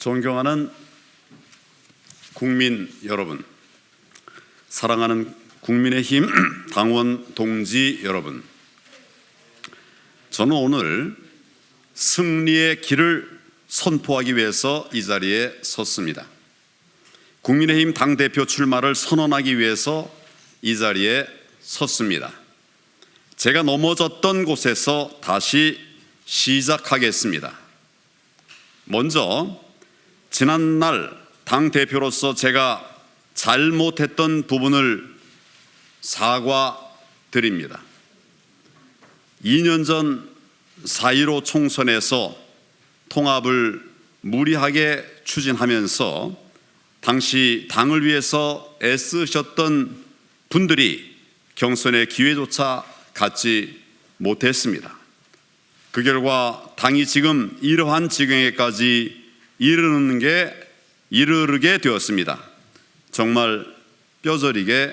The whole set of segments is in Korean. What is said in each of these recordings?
존경하는 국민 여러분, 사랑하는 국민의힘 당원 동지 여러분, 저는 오늘 승리의 길을 선포하기 위해서 이 자리에 섰습니다. 국민의힘 당대표 출마를 선언하기 위해서 이 자리에 섰습니다. 제가 넘어졌던 곳에서 다시 시작하겠습니다. 먼저 지난날 당대표로서 제가 잘못했던 부분을 사과드립니다. 2년 전 4.15 총선에서 통합을 무리하게 추진하면서 당시 당을 위해서 애쓰셨던 분들이 경선의 기회조차 갖지 못했습니다. 그 결과 당이 지금 이러한 지경에까지 이르게 되었습니다. 정말 뼈저리게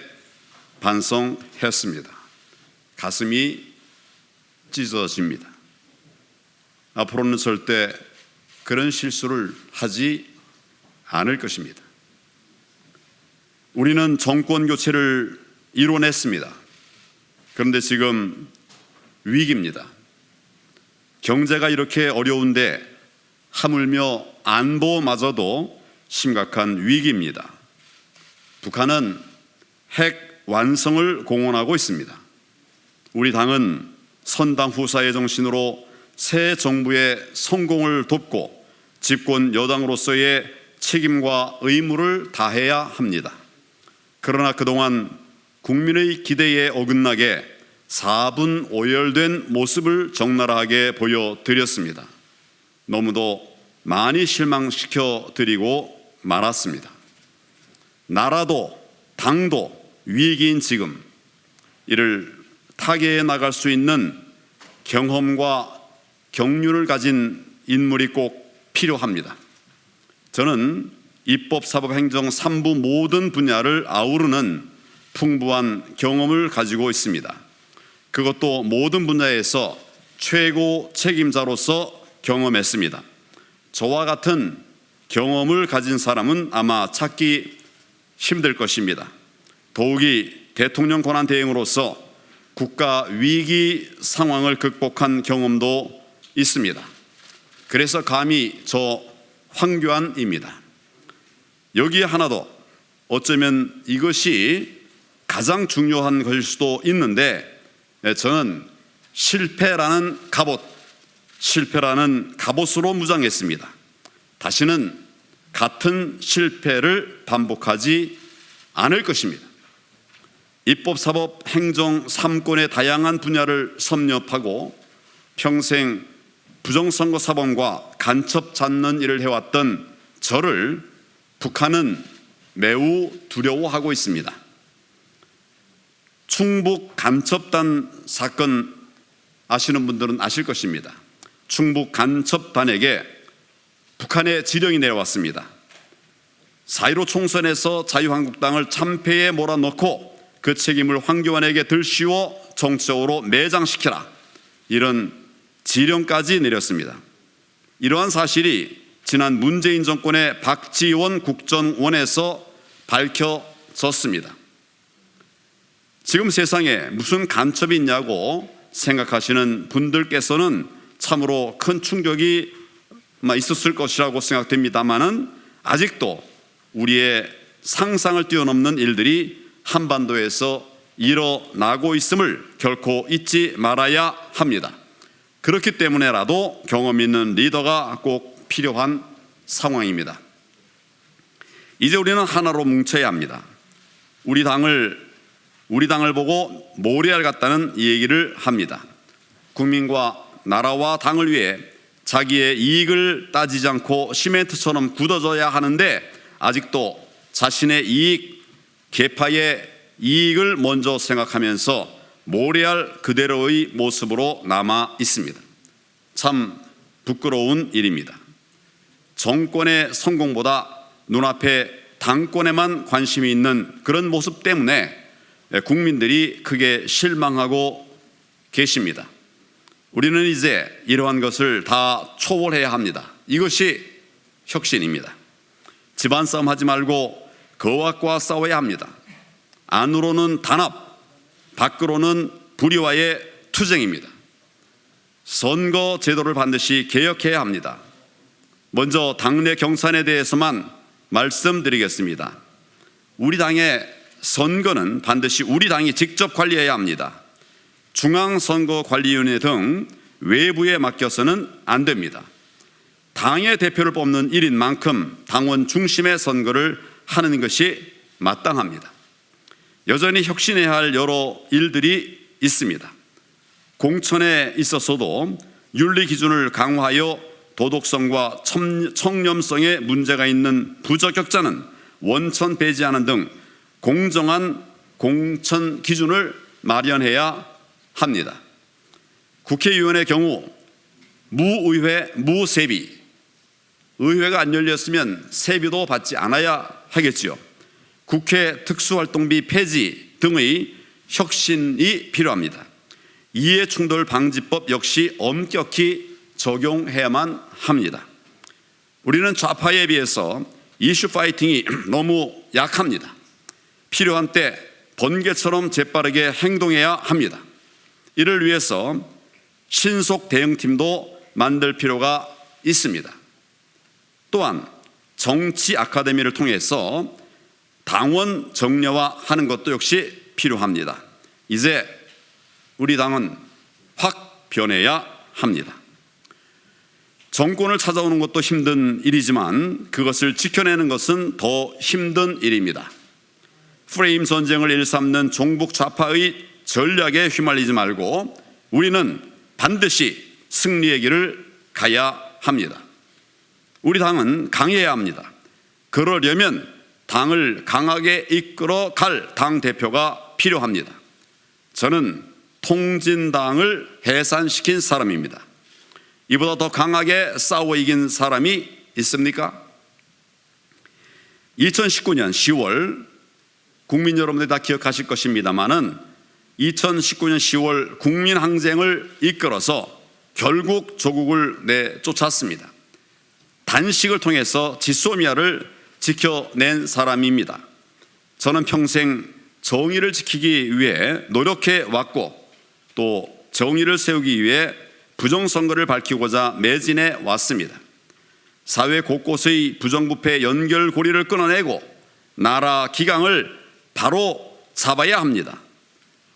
반성했습니다. 가슴이 찢어집니다. 앞으로는 절대 그런 실수를 하지 않을 것입니다. 우리는 정권 교체를 이뤄냈습니다. 그런데 지금 위기입니다. 경제가 이렇게 어려운데 하물며 안보마저도 심각한 위기입니다. 북한은 핵 완성을 공언하고 있습니다. 우리 당은 선당 후사의 정신으로 새 정부의 성공을 돕고 집권 여당으로서의 책임과 의무를 다해야 합니다. 그러나 그동안 국민의 기대에 어긋나게 4분 오열된 모습을 적나라하게 보여드렸습니다. 너무도 많이 실망시켜 드리고 말았습니다. 나라도 당도 위기인 지금 이를 타개해 나갈 수 있는 경험과 경륜을 가진 인물이 꼭 필요합니다. 저는 입법, 사법, 행정 3부 모든 분야를 아우르는 풍부한 경험을 가지고 있습니다. 그것도 모든 분야에서 최고 책임자로서 경험했습니다. 저와 같은 경험을 가진 사람은 아마 찾기 힘들 것입니다. 더욱이 대통령 권한 대행으로서 국가 위기 상황을 극복한 경험도 있습니다. 그래서 감히 저 황교안입니다. 여기에 하나 더, 어쩌면 이것이 가장 중요한 것일 수도 있는데, 저는 실패라는 갑옷으로 무장했습니다. 다시는 같은 실패를 반복하지 않을 것입니다. 입법, 사법, 행정 3권의 다양한 분야를 섭렵하고 평생 부정선거 사범과 간첩 잡는 일을 해왔던 저를 북한은 매우 두려워하고 있습니다. 충북 간첩단 사건 아시는 분들은 아실 것입니다. 충북 간첩단에게 북한의 지령이 내려왔습니다. 4.15 총선에서 자유한국당을 참패에 몰아넣고 그 책임을 황교안에게 들씌워 정치적으로 매장시켜라, 이런 지령까지 내렸습니다. 이러한 사실이 지난 문재인 정권의 박지원 국정원에서 밝혀졌습니다. 지금 세상에 무슨 간첩이 있냐고 생각하시는 분들께서는 참으로 큰 충격이 있었을 것이라고 생각됩니다만은 아직도 우리의 상상을 뛰어넘는 일들이 한반도에서 일어나고 있음을 결코 잊지 말아야 합니다. 그렇기 때문에라도 경험 있는 리더가 꼭 필요한 상황입니다. 이제 우리는 하나로 뭉쳐야 합니다. 우리 당을 보고 모래알 같다는 얘기를 합니다. 국민과 나라와 당을 위해 자기의 이익을 따지지 않고 시멘트처럼 굳어져야 하는데 아직도 자신의 이익, 계파의 이익을 먼저 생각하면서 모래알 그대로의 모습으로 남아 있습니다. 참 부끄러운 일입니다. 정권의 성공보다 눈앞에 당권에만 관심이 있는 그런 모습 때문에 국민들이 크게 실망하고 계십니다. 우리는 이제 이러한 것을 다 초월해야 합니다. 이것이 혁신입니다. 집안 싸움 하지 말고 거악과 싸워야 합니다. 안으로는 단합, 밖으로는 불의와의 투쟁입니다. 선거 제도를 반드시 개혁해야 합니다. 먼저 당내 경선에 대해서만 말씀드리겠습니다. 우리 당의 선거는 반드시 우리 당이 직접 관리해야 합니다. 중앙선거관리위원회 등 외부에 맡겨서는 안 됩니다. 당의 대표를 뽑는 일인 만큼 당원 중심의 선거를 하는 것이 마땅합니다. 여전히 혁신해야 할 여러 일들이 있습니다. 공천에 있어서도 윤리 기준을 강화하여 도덕성과 청렴성에 문제가 있는 부적격자는 원천 배제하는 등 공정한 공천 기준을 마련해야 합니다. 국회의원의 경우 무의회, 무세비, 의회가 안 열렸으면 세비도 받지 않아야 하겠지요. 국회 특수활동비 폐지 등의 혁신이 필요합니다. 이해충돌 방지법 역시 엄격히 적용해야만 합니다. 우리는 좌파에 비해서 이슈 파이팅이 너무 약합니다. 필요한 때 번개처럼 재빠르게 행동해야 합니다. 이를 위해서 신속 대응팀도 만들 필요가 있습니다. 또한 정치 아카데미를 통해서 당원 정례화하는 것도 역시 필요합니다. 이제 우리 당은 확 변해야 합니다. 정권을 찾아오는 것도 힘든 일이지만 그것을 지켜내는 것은 더 힘든 일입니다. 프레임 전쟁을 일삼는 종북 좌파의 전략에 휘말리지 말고 우리는 반드시 승리의 길을 가야 합니다. 우리 당은 강해야 합니다. 그러려면 당을 강하게 이끌어 갈 당대표가 필요합니다. 저는 통진당을 해산시킨 사람입니다. 이보다 더 강하게 싸워 이긴 사람이 있습니까? 2019년 10월 국민 여러분들이 다 기억하실 것입니다마는 2019년 10월 국민항쟁을 이끌어서 결국 조국을 내쫓았습니다. 단식을 통해서 지소미아를 지켜낸 사람입니다. 저는 평생 정의를 지키기 위해 노력해 왔고 또 정의를 세우기 위해 부정선거를 밝히고자 매진해 왔습니다. 사회 곳곳의 부정부패 연결고리를 끊어내고 나라 기강을 바로 잡아야 합니다.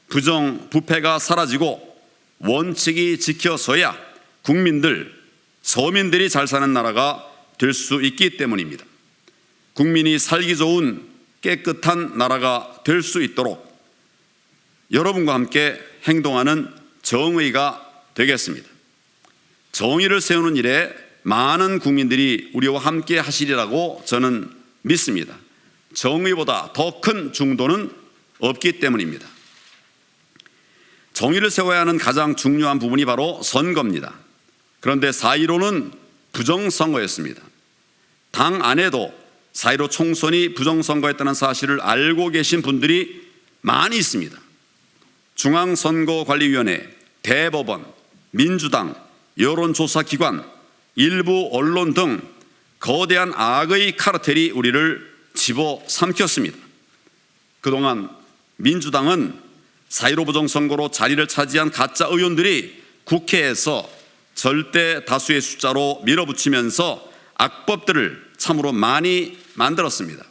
부정부패가 사라지고 원칙이 지켜서야 국민들, 서민들이 잘 사는 나라가 될 수 있기 때문입니다. 국민이 살기 좋은 깨끗한 나라가 될 수 있도록 여러분과 함께 행동하는 정의가 되겠습니다. 정의를 세우는 일에 많은 국민들이 우리와 함께 하시리라고 저는 믿습니다. 정의보다 더 큰 중도는 없기 때문입니다. 정의를 세워야 하는 가장 중요한 부분이 바로 선거입니다. 그런데 4.15는 부정선거였습니다. 당 안에도 4.15 총선이 부정선거였다는 사실을 알고 계신 분들이 많이 있습니다. 중앙선거관리위원회, 대법원, 민주당, 여론조사기관, 일부 언론 등 거대한 악의 카르텔이 우리를 집어삼켰습니다. 그동안 민주당은 4.15 부정선거로 자리를 차지한 가짜 의원들이 국회에서 절대 다수의 숫자로 밀어붙이면서 악법들을 참으로 많이 만들었습니다.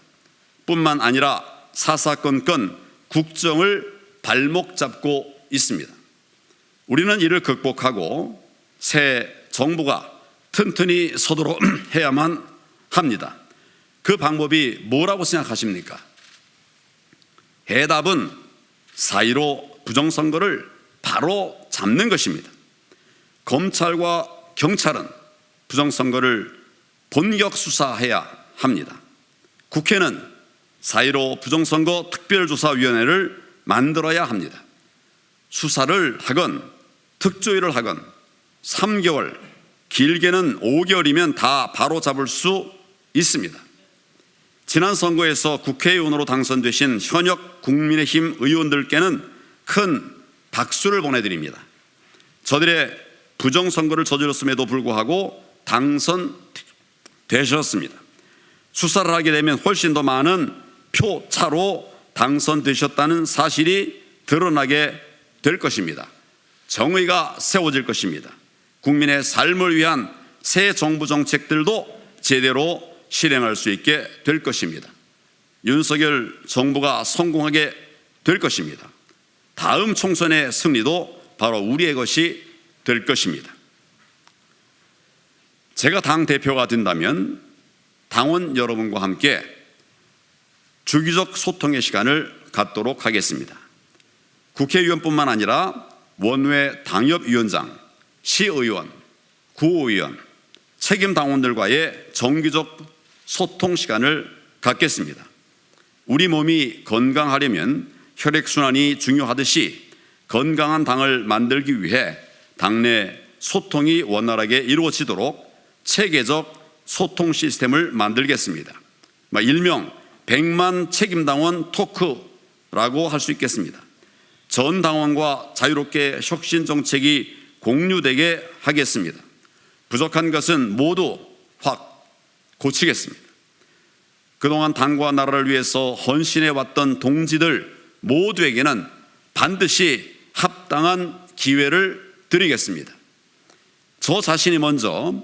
뿐만 아니라 사사건건 국정을 발목 잡고 있습니다. 우리는 이를 극복하고 새 정부가 튼튼히 서도록 해야만 합니다. 그 방법이 뭐라고 생각하십니까? 해답은 4.15 부정선거를 바로 잡는 것입니다. 검찰과 경찰은 부정선거를 본격 수사해야 합니다. 국회는 4.15 부정선거 특별조사위원회를 만들어야 합니다. 수사를 하건 특조위를 하건 3개월, 길게는 5개월이면 다 바로 잡을 수 있습니다. 지난 선거에서 국회의원으로 당선되신 현역 국민의힘 의원들께는 큰 박수를 보내드립니다. 저들의 부정선거를 저질렀음에도 불구하고 당선되었습니다. 되셨습니다. 수사를 하게 되면 훨씬 더 많은 표 차로 당선되셨다는 사실이 드러나게 될 것입니다. 정의가 세워질 것입니다. 국민의 삶을 위한 새 정부 정책들도 제대로 실행할 수 있게 될 것입니다. 윤석열 정부가 성공하게 될 것입니다. 다음 총선의 승리도 바로 우리의 것이 될 것입니다. 제가 당대표가 된다면 당원 여러분과 함께 주기적 소통의 시간을 갖도록 하겠습니다. 국회의원뿐만 아니라 원외 당협위원장, 시의원, 구의원, 책임 당원들과의 정기적 소통 시간을 갖겠습니다. 우리 몸이 건강하려면 혈액순환이 중요하듯이 건강한 당을 만들기 위해 당내 소통이 원활하게 이루어지도록 체계적 소통 시스템을 만들겠습니다. 일명 100만 책임당원 토크라고 할 수 있겠습니다. 전 당원과 자유롭게 혁신 정책이 공유되게 하겠습니다. 부족한 것은 모두 확 고치겠습니다. 그동안 당과 나라를 위해서 헌신해 왔던 동지들 모두에게는 반드시 합당한 기회를 드리겠습니다. 저 자신이 먼저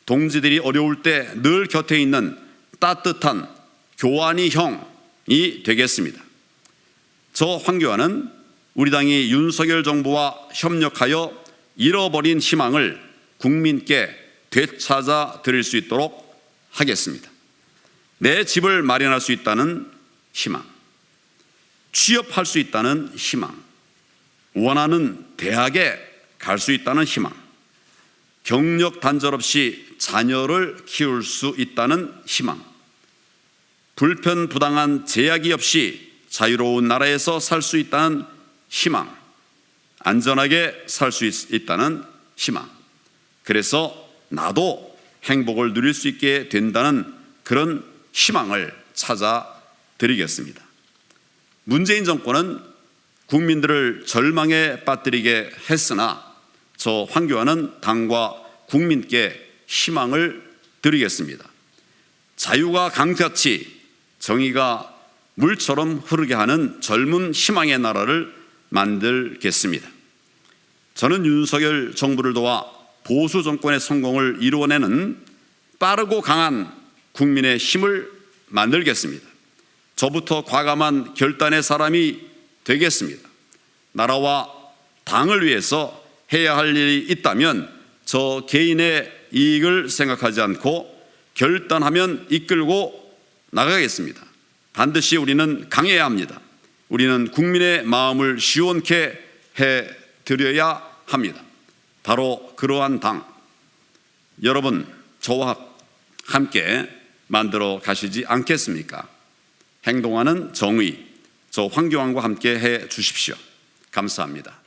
동지들이 어려울 때 늘 곁에 있는 따뜻한 교환이 형이 되겠습니다. 저 황교안은 우리 당이 윤석열 정부와 협력하여 잃어버린 희망을 국민께 되찾아 드릴 수 있도록 하겠습니다. 내 집을 마련할 수 있다는 희망, 취업할 수 있다는 희망, 원하는 대학에 갈 수 있다는 희망, 경력 단절 없이 자녀를 키울 수 있다는 희망, 불편부당한 제약이 없이 자유로운 나라에서 살 수 있다는 희망, 안전하게 살 수 있다는 희망, 그래서 나도 행복을 누릴 수 있게 된다는 그런 희망을 찾아 드리겠습니다. 문재인 정권은 국민들을 절망에 빠뜨리게 했으나 저 황교안은 당과 국민께 희망을 드리겠습니다. 자유가 강같이 정의가 물처럼 흐르게 하는 젊은 희망의 나라를 만들겠습니다. 저는 윤석열 정부를 도와 보수 정권의 성공을 이루어내는 빠르고 강한 국민의 힘을 만들겠습니다. 저부터 과감한 결단의 사람이 되겠습니다. 나라와 당을 위해서 해야 할 일이 있다면 저 개인의 이익을 생각하지 않고 결단하면 이끌고 나가겠습니다. 반드시 우리는 강해야 합니다. 우리는 국민의 마음을 시원케 해드려야 합니다. 바로 그러한 당, 여러분 저와 함께 만들어 가시지 않겠습니까? 행동하는 정의, 저 황교안과 함께 해 주십시오. 감사합니다.